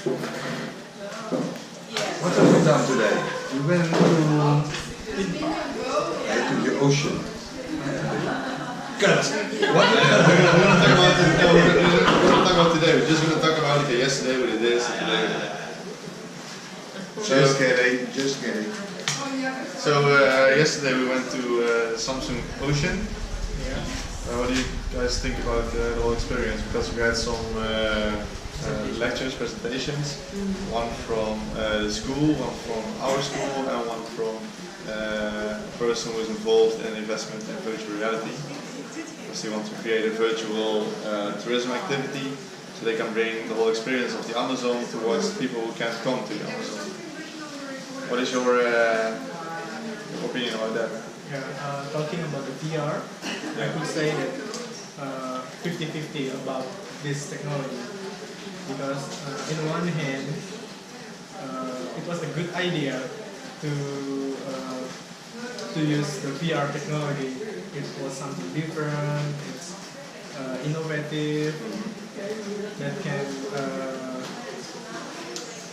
What have you done today? We went to the ocean. Cut! What? We're gonna talk about it. No, we're gonna talk about today. We're just gonna talk about okay, yesterday what it is and today what it is. Just kidding, just kidding. So yesterday we went to Samsung Ocean. What do you guys think about the whole experience? Because we had some lectures, presentations, one from the school, one from our school, and one from a person who is involved in investment in virtual reality. Because they want to create a virtual tourism activity so they can bring the whole experience of the Amazon towards people who can't come to the Amazon. What is your opinion about that? Talking about the VR, I could say that 50-50 about this technology. Because in one hand, it was a good idea to use the VR technology. It was something different, it's innovative, that can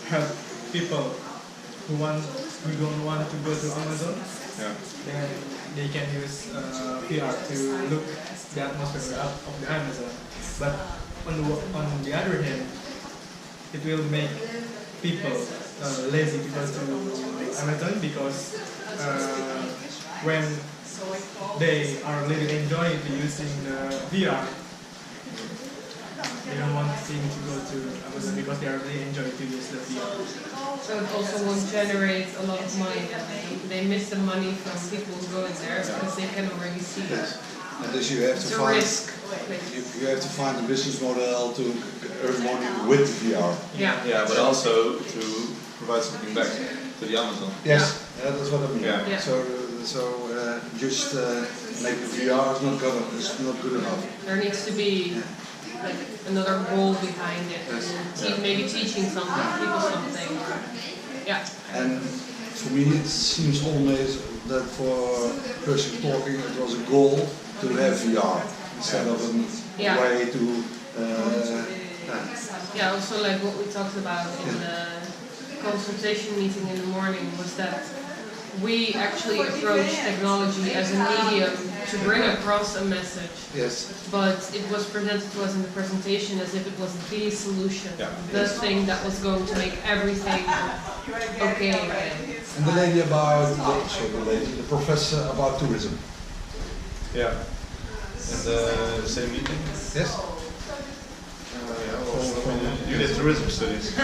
help people who don't want to go to Amazon. Then they can use VR to look the atmosphere of the Amazon. But on the other hand, it will make people lazy to go to Amazon because when they are really enjoying using the VR, they don't want to go to Amazon because they are really enjoying to use the VR. So it also won't generate a lot of money. They miss the money from people going there because they can already see it. And thus you have to It's a find risk. you have to find a business model to earn money with VR. Yeah, but also to provide something back to the Amazon. Yes, that's what I mean. Yeah. So just make the VR is not good enough. There needs to be like another goal behind it. Maybe teaching something, people something. And for me it seems always that for person talking it was a goal to have VR instead of a way to also like what we talked about in the consultation meeting in the morning was that we actually approach technology as a medium to bring across a message. Yes. But it was presented to us in the presentation as if it was the solution, the thing that was going to make everything okay. And the lady about the professor about tourism. Yeah. In the same meeting? Yes. You did tourism studies.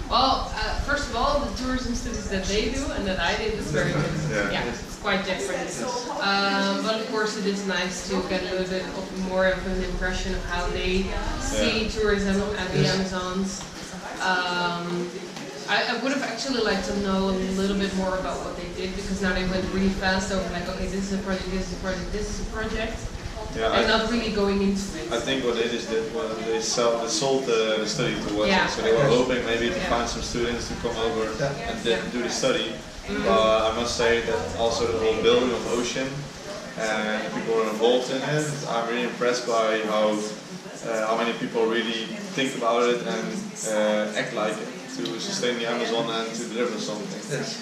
Well, first of all, the tourism studies that they do and that I did is very different. It's quite different. But of course it is nice to get a little bit more of an impression of how they see tourism at the Amazons. I would have actually liked to know a little bit more about what they did because now they went really fast over like, okay, this is a project, this is a project, this is a project. And not really going into it. I think what they just did was they sold the study to watch it. So they were hoping maybe to find some students to come over and then do the study. But I must say that also the whole building of Ocean and the people who are involved in it, I'm really impressed by how many people really think about it and act like it to sustain the Amazon and to deliver something. Yes.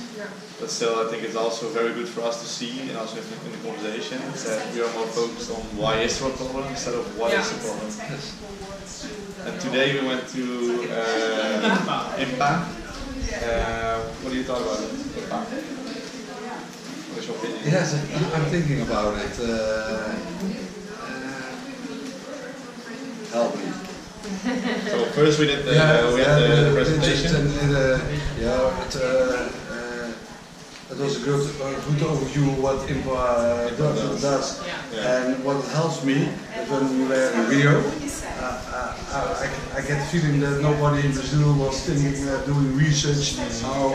But still, I think it's also very good for us to see, and also in the conversation, that we are more focused on why is there a problem instead of what is the problem. Yes. And today we went to IMPA. What do you thought about it? IMPA? What is your opinion? Yes, I'm thinking about it. Help me. So first we did the, the presentation. It was a good overview of what IMPA does. And what helps me is when we were in Rio, I get the feeling that nobody in Brazil was thinking doing research how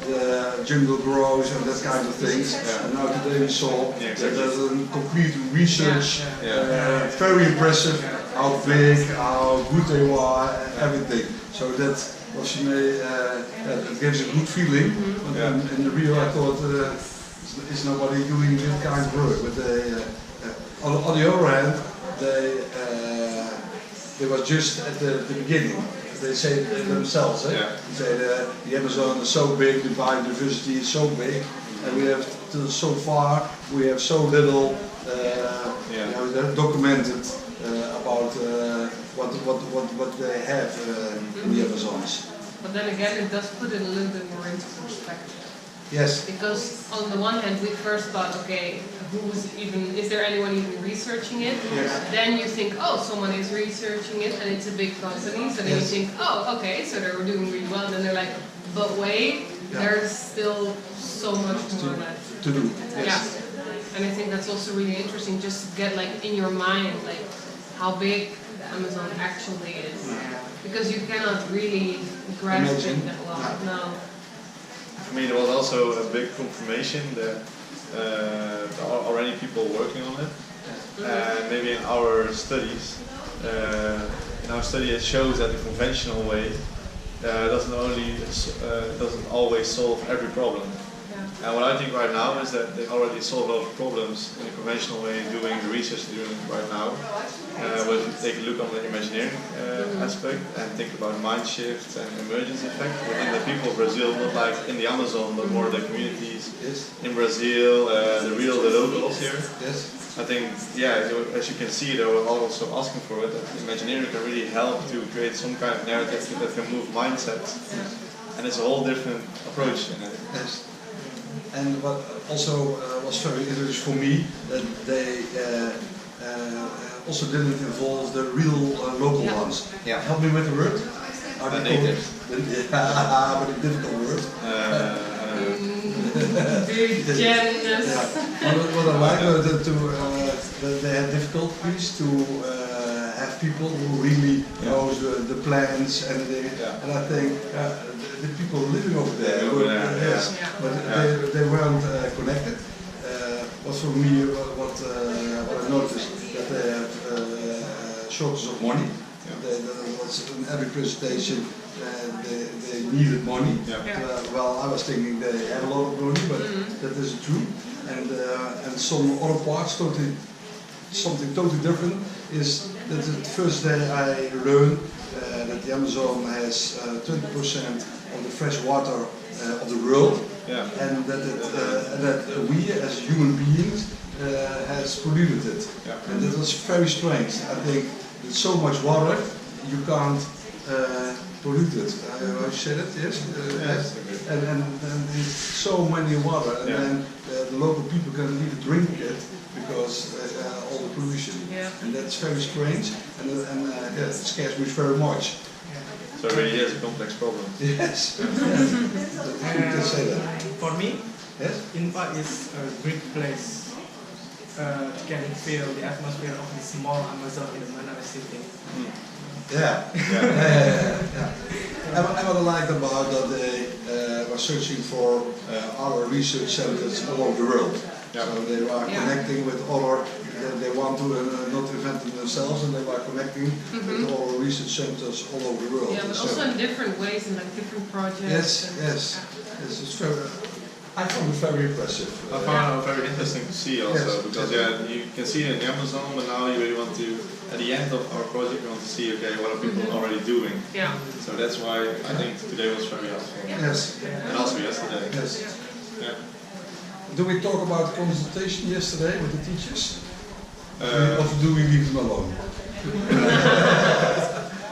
the jungle grows and that kind of things. And now today we saw that there's a complete research, very impressive, how big, how good they were, everything. So that was it gives a good feeling. In the Rio I thought is nobody doing this kind of work, but they, on the other hand, they they was just at the beginning. They say it themselves. They say the Amazon is so big, the biodiversity is so big, and we have so far we have so little documented about what they have in the Amazons. But then again, it does put it a little bit more into perspective. Yes. Because on the one hand, we first thought, okay, is there anyone even researching it? Yes. Then you think, oh, someone is researching it, and it's a big company. So then you think, oh, okay, so they're doing really well. Then they're like, but wait, there's still so much more left to do. Yes. Yeah. And I think that's also really interesting, just to get like in your mind, like how big the Amazon actually is. Because you cannot really grasp it that well. No. For me, there was also a big confirmation that there are already people working on it. And maybe in our studies, it shows that the conventional way doesn't always solve every problem. And what I think right now is that they already solve a lot of problems in the conventional way, doing the research they're doing right now. When you take a look on the imagineering aspect and think about mind shift and emergence effect within the people of Brazil, not like in the Amazon, but more the communities in Brazil, the locals here. I think, as you can see, they were also asking for it, that Imagineering can really help to create some kind of narrative that can move mindsets. And it's a whole different approach in it. And what also was very interesting for me, that they also didn't involve the real local ones. Help me with the word. The natives. But a difficult word. What I like, they had difficulties to have people who really know the plans, and I think the people living over there, but they weren't connected. Was for me what I noticed, that they have shortage of money. There was in every presentation they needed money. Well, I was thinking they have a lot of money, but that isn't true. And some other parts, something totally different, is that the first day I learned that the Amazon has 20% of the fresh water of the world, and that we as human beings has polluted it. And that was very strange. I think there's so much water, you can't pollute it. I said it, yes? And there's so many water, and then the local people can even drink it because all the pollution. And that's very strange, and it scares me very much. So it really is a complex problem. Yes. You can say that. For me, yes? INPA is a great place to can feel the atmosphere of the small Amazon in the Manila city. And what I liked about that they were searching for other research centers all over the world. So they were connecting with other, they want to not invent them themselves, and they were connecting with all research centers all over the world. Yeah, but also in different ways, in like different projects. Yes. It's very, I found it very impressive. I found it very interesting to see also, because you can see it in the Amazon, but now you really want to, at the end of our project, you want to see, okay, what are people already doing? So that's why I think today was very helpful. And also yesterday. Do we talk about consultation yesterday with the teachers? Or do we leave them alone?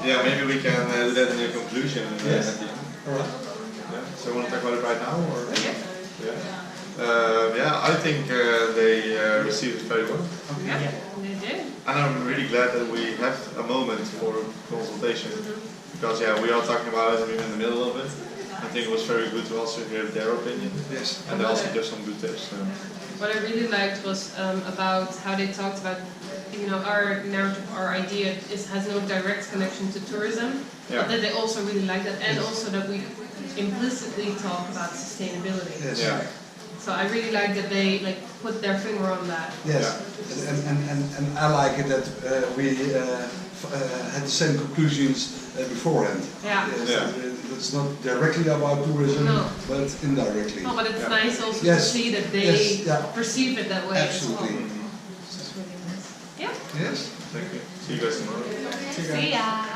Maybe we can do that in the conclusion at the end. Alright. So you want to talk about it right now? Or? I think they received it very well. They did. And I'm really glad that we have a moment for consultation. Because we are talking about it, we're in the middle of it. I think it was very good to also hear their opinion. And they also give some good tips. What I really liked was about how they talked about, our narrative, our idea has no direct connection to tourism, but that they also really like that, and also that we implicitly talk about sustainability. So I really like that they put their finger on that. And I like it that we had the same conclusions beforehand. It's not directly about tourism, but indirectly. No, but it's nice also to see that they perceive it that way. Absolutely. As well. It's really nice. Yes. Thank you. See you guys tomorrow. guys. See ya.